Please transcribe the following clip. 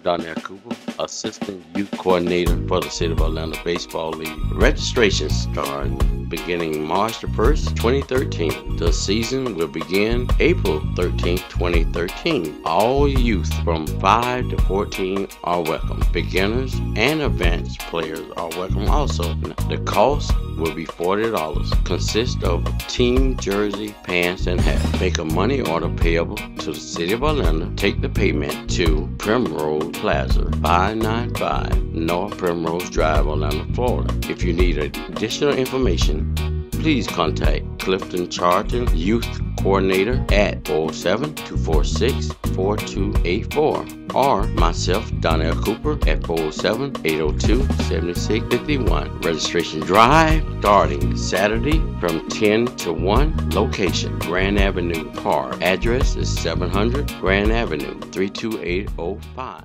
Donnell Cooper, Assistant Youth Coordinator for the City of Atlanta Baseball League. Registration starts beginning March the 1st, 2013. The season will begin April 13th, 2013. All youth from 5 to 14 are welcome. Beginners and advanced players are welcome also. The cost will be $40. Consists of team jersey, pants, and hat. Make a money order payable to the City of Atlanta. Take the payment to Primrose Plaza, 595 North Primrose Drive, Atlanta, Florida. If you need additional information, please contact Clifton Charlton, Youth Coordinator, at 407-246-4284, or myself, Donnell Cooper, at 407-802-7651. Registration drive starting Saturday from 10 to 1. Location, Grand Avenue Park. Address is 700 Grand Avenue, 32805.